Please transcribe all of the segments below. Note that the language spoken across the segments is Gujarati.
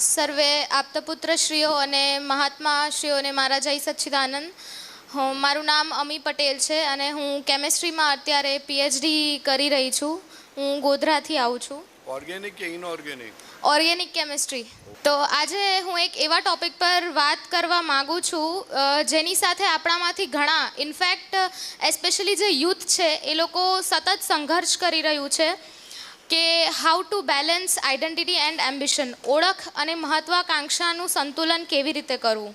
સર્વે આપતપુત્રશ્રીઓ અને મહાત્માશ્રીઓને મારા જય સચ્ચિદાનંદ. મારું નામ અમી પટેલ છે અને હું કેમેસ્ટ્રીમાં અત્યારે પીએચડી કરી રહી છું. હું ગોધરાથી આવું છું. ઓર્ગેનિક કે ઇનઓર્ગેનિક? Organic chemistry. તો આજે હું એક એવા ટોપિક પર વાત કરવા માગું છું જેની સાથે આપણામાંથી ઘણા, ઇનફેક્ટ એસ્પેશિયલી જે યુથ છે એ લોકો સતત સંઘર્ષ કરી રહ્યું છે કે how to balance identity and ambition, ઓળખ અને મહત્વાકાંક્ષાનું સંતુલન કેવી રીતે કરવું.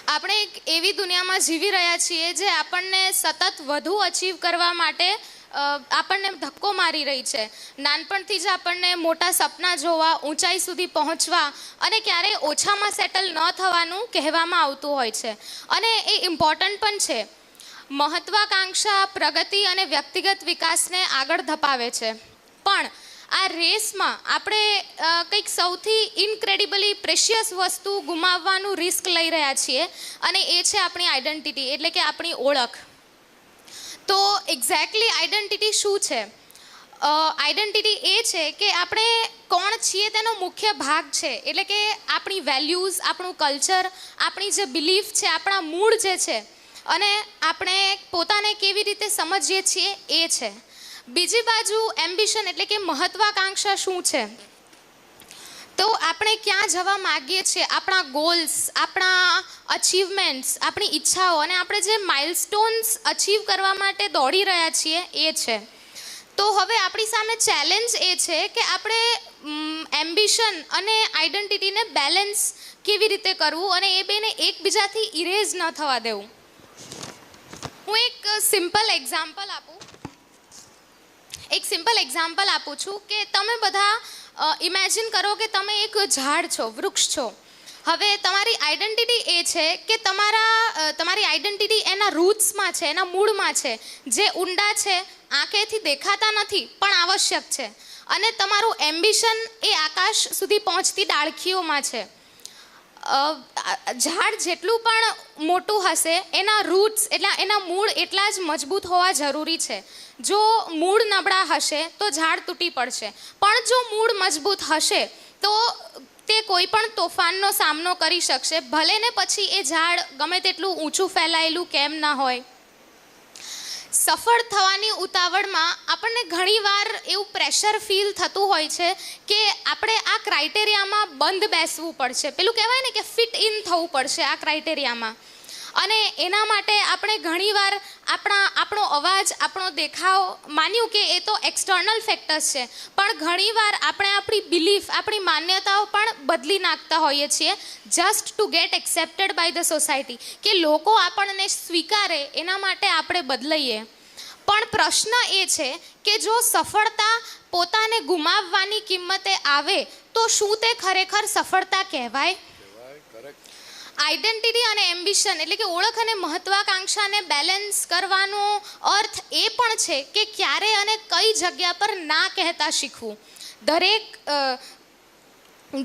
આપણે એક એવી દુનિયામાં જીવી રહ્યા છીએ જે આપણને સતત વધુ અચીવ કરવા માટે આપણને ધક્કો મારી રહી છે. નાનપણથી જ આપણને મોટા સપના જોવા, ઊંચાઈ સુધી પહોંચવા અને ક્યારેય ઓછામાં સેટલ ન થવાનું કહેવામાં આવતું હોય છે અને એ ઇમ્પોર્ટન્ટ પણ છે. મહત્વાકાંક્ષા પ્રગતિ અને વ્યક્તિગત વિકાસને આગળ ધપાવે છે, પણ આ રેસમાં આપણે કંઈક સૌથી ઇનક્રેડિબલી પ્રેશિયસ વસ્તુ ગુમાવવાનું રિસ્ક લઈ રહ્યા છીએ અને એ છે આપણી આઈડેન્ટિટી, એટલે કે આપણી ઓળખ. તો એક્ઝેક્ટલી આઈડેન્ટિટી શું છે? આઈડેન્ટિટી એ છે કે આપણે કોણ છીએ તેનો મુખ્ય ભાગ છે, એટલે કે આપણી વેલ્યુઝ, આપણું કલ્ચર, આપણી જે બિલીફ છે, આપણા મૂળ જે છે અને આપણે પોતાને કેવી રીતે સમજીએ છીએ એ છે. બીજી બાજુ એમ્બિશન એટલે કે મહત્વાકાંક્ષા શું છે? તો આપણે ક્યાં જવા માગીએ છીએ, આપણા ગોલ્સ, આપણા અચીવમેન્ટ્સ, આપણી ઈચ્છાઓ અને આપણે જે માઇલસ્ટોન્સ અચીવ કરવા માટે દોડી રહ્યા છીએ એ છે. તો હવે આપણી સામે ચેલેન્જ એ છે કે આપણે એમ્બિશન અને આઈડેન્ટિટીને બેલેન્સ કેવી રીતે કરવું અને એ બેને એકબીજાથી ઇરેઝ ન થવા દેવું. હું એક સિમ્પલ એક્ઝામ્પલ આપું છું કે તમે બધા ઇમેજિન કરો કે તમે એક ઝાડ છો, વૃક્ષ છો. હવે તમારી આઈડેન્ટિટી એ છે કે તમારી આઈડેન્ટિટી એના રૂટ્સમાં છે, એના મૂળમાં છે, જે ઊંડા છે, આંખેથી દેખાતા નથી પણ આવશ્યક છે. અને તમારું એમ્બિશન એ આકાશ સુધી પહોંચતી ડાળખીઓમાં છે. ઝાડ જેટલું પણ મોટું હશે, એના રૂટ્સ એટલે એના મૂળ એટલા જ મજબૂત હોવા જરૂરી છે. જો મૂળ નબળા હશે તો ઝાડ તૂટી પડશે, પણ જો મૂળ મજબૂત હશે તો તે કોઈ પણ તોફાનનો સામનો કરી શકશે, ભલે ને પછી એ ઝાડ ગમે તેટલું ઊંચું ફેલાયેલું કેમ ના હોય. સફળ થવાની ઉતાવળમાં આપણને ઘણીવાર એવું પ્રેશર ફીલ થતું હોય છે કે આપણે આ ક્રાઇટેરિયામાં બંધ બેસવું પડશે, પેલું કહેવાય ને કે ફિટ ઇન થવું પડશે આ ક્રાઇટેરિયામાં. અને એના માટે આપણે ઘણીવાર આપણો અવાજ, આપણો દેખાવ, માન્યું કે એ તો એક્સટર્નલ ફેક્ટર્સ છે, પણ ઘણીવાર આપણે આપણી બિલીફ, આપણી માન્યતાઓ પણ બદલી નાખતા હોઈએ છીએ just to get accepted by the society, કે લોકો આપણને સ્વીકારે એના માટે આપણે બદલાઈએ. પણ પ્રશ્ન એ છે કે જો સફળતા પોતાને ગુમાવવાની કિંમતે આવે તો શું તે ખરેખર સફળતા કહેવાય? આઈડેન્ટિટી અને એમ્બિશન એટલે કે ઓળખ અને મહત્વાકાંક્ષાને બેલેન્સ કરવાનો અર્થ એ પણ છે કે ક્યારે અને કઈ જગ્યા પર ના કહેતા શીખવું.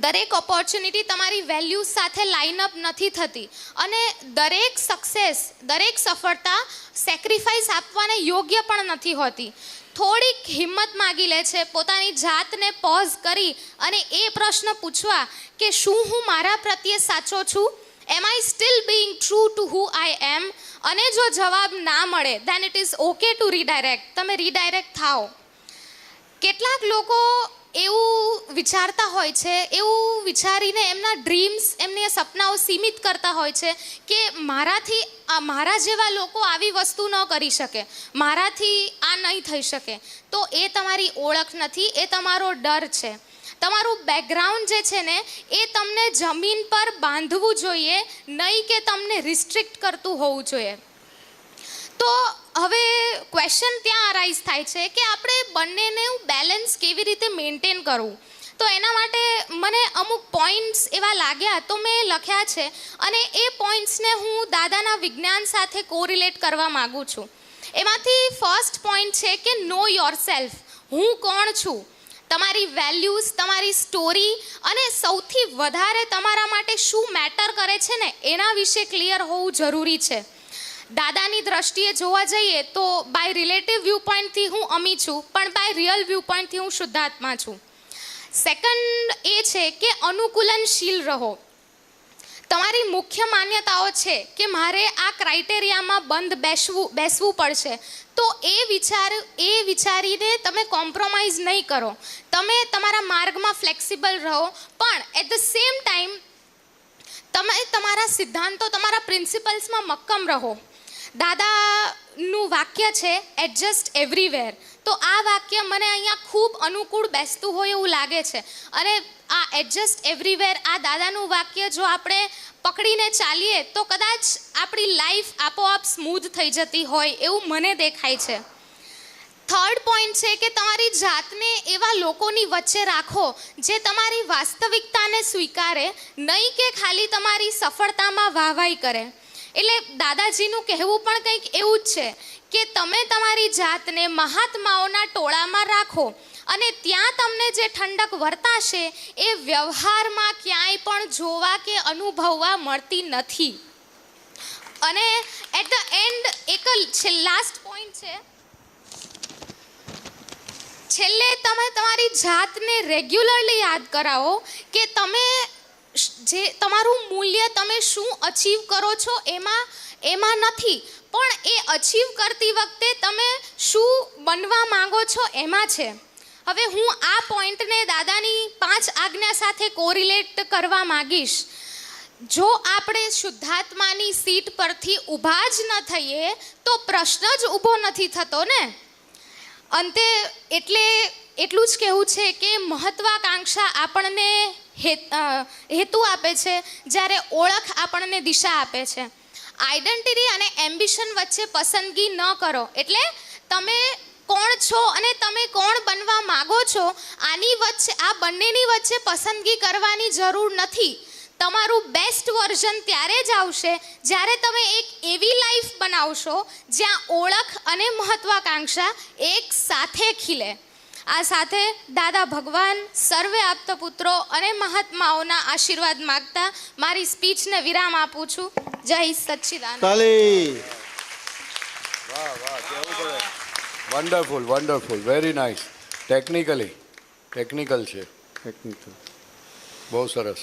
દરેક ઓપોર્ચ્યુનિટી તમારી વેલ્યુઝ સાથે લાઇનઅપ નથી થતી અને દરેક સક્સેસ, દરેક સફળતા સેક્રિફાઈસ આપવાને યોગ્ય પણ નથી હોતી. થોડીક હિંમત માગી લે છે પોતાની જાતને પોઝ કરી અને એ પ્રશ્ન પૂછવા કે શું હું મારા પ્રત્યે સાચો છું? Am I still being true to who I am? અને જો જવાબ ના મળે then it is okay to redirect. તમે રીડાયરેક્ટ થાઓ. કેટલાક લોકો એવું વિચારતા હોય છે, એવું વિચારીને એમના ડ્રીમ્સ, એમની સપનાઓ સીમિત કરતા હોય છે કે મારા જેવા લોકો આવી વસ્તુ ન કરી શકે, મારાથી આ નહીં થઈ શકે. તો એ તમારી ઓળખ નથી, એ તમારો ડર છે. તમારું બેકગ્રાઉન્ડ જે છે ને એ તમને જમીન પર બાંધવું જોઈએ, નહીં કે તમને રિસ્ટ્રિક્ટ કરતું હોવું જોઈએ. તો હવે ક્વેશ્ચન ત્યાં અરાઇઝ થાય છે કે આપણે બંનેને બેલેન્સ કેવી રીતે મેન્ટેન કરવું. તો એના માટે મને અમુક પોઈન્ટ્સ એવા લાગ્યા તો મેં લખ્યા છે અને એ પોઈન્ટ્સને હું દાદાના વિજ્ઞાન સાથે કોરિલેટ કરવા માગું છું. એમાંથી ફર્સ્ટ પોઈન્ટ છે કે નો યોર સેલ્ફ. હું કોણ છું, તમારી વેલ્યુઝ, તમારી સ્ટોરી અને સૌથી વધારે તમારા માટે શું મેટર કરે છે ને એના વિશે ક્લિયર હોવું જરૂરી છે. દાદાની દ્રષ્ટિએ જોવા જઈએ તો બાય રિલેટિવ વ્યૂ પોઈન્ટથી હું અમી છું, પણ બાય રિયલ વ્યૂ પોઈન્ટથી હું શુદ્ધાત્મા છું. સેકન્ડ એ છે કે અનુકૂલનશીલ રહો. તમારી મુખ્ય માન્યતાઓ છે કે મારે આ ક્રાઇટેરિયામાં બંધ બેસવું પડશે, તો એ વિચારીને તમે કોમ્પ્રોમાઇઝ નહીં કરો. તમે તમારા માર્ગમાં ફ્લેક્સિબલ રહો, પણ એટ ધ સેમ ટાઈમ તમે તમારા સિદ્ધાંતો, તમારા પ્રિન્સિપલ્સમાં મક્કમ રહો. દાદાનું વાક્ય છે એડજસ્ટ એવરીવેર. તો આ વાક્ય મને અહીંયા ખૂબ અનુકૂળ બેસતું હોય એવું લાગે છે. અને આ એડજસ્ટ એવરીવેર, આ દાદાનું વાક્ય જો આપણે પકડીને ચાલીએ તો કદાચ આપણી લાઈફ આપોઆપ સ્મૂધ થઈ જતી હોય એવું મને દેખાય છે. થર્ડ પોઈન્ટ છે કે તમારી જાતને એવા લોકોની વચ્ચે રાખો જે તમારી વાસ્તવિકતાને સ્વીકારે, નહીં કે ખાલી તમારી સફળતામાં વાહવાઈ કરે. એટલે દાદાજીનું કહેવું પણ કંઈક એવું જ છે કે તમે તમારી જાતને મહાત્માઓના ટોળામાં રાખો અને ત્યાં તમને જે ઠંડક વર્તાશે એ વ્યવહારમાં ક્યાંય પણ જોવા કે અનુભવવા મળતી નથી. અને એટ ધ એન્ડ એક લાસ્ટ પોઈન્ટ છે, છેલ્લે તમે તમારી જાતને રેગ્યુલરલી યાદ કરાવો કે તમે જે તમારું મૂલ્ય તમે શું અચીવ કરો છો એમાં નથી, પણ એ અચીવ કરતી વખતે તમે શું બનવા માંગો છો એમાં છે. હવે હું આ પોઈન્ટને દાદાની 5 આજ્ઞા સાથે કોરિલેટ કરવા માંગીશ. જો આપણે શુદ્ધાત્માની સીટ પરથી ઊભા જ ન થઈએ તો પ્રશ્ન જ ઊભો નથી થતો ને. અંતે એટલું જ કહેવું છે કે મહત્વાકાંક્ષા આપણને હેતુ આપે છે, જ્યારે ઓળખ આપણને દિશા આપે છે. આઈડેન્ટિટી અને એમ્બિશન વચ્ચે પસંદગી ન કરો. એટલે તમે કોણ છો અને તમે કોણ બનવા માગો છો, આની વચ્ચે, આ બંનેની વચ્ચે પસંદગી કરવાની જરૂર નથી. તમારું બેસ્ટ વર્ઝન ત્યારે જ આવશે જ્યારે તમે એક એવી લાઈફ બનાવશો જ્યાં ઓળખ અને મહત્વાકાંક્ષા એક સાથે ખીલે. આ સાથે દાદા ભગવાન, સર્વે આપતપુત્રો અને મહાત્માઓના આશીર્વાદ માગતા મારી સ્પીચને વિરામ આપું છું. જય સચ્ચિદાનંદ. વાહ વાહ, કેવું પડે. Wonderful wonderful, very nice. Technical છે, બહુ સરસ.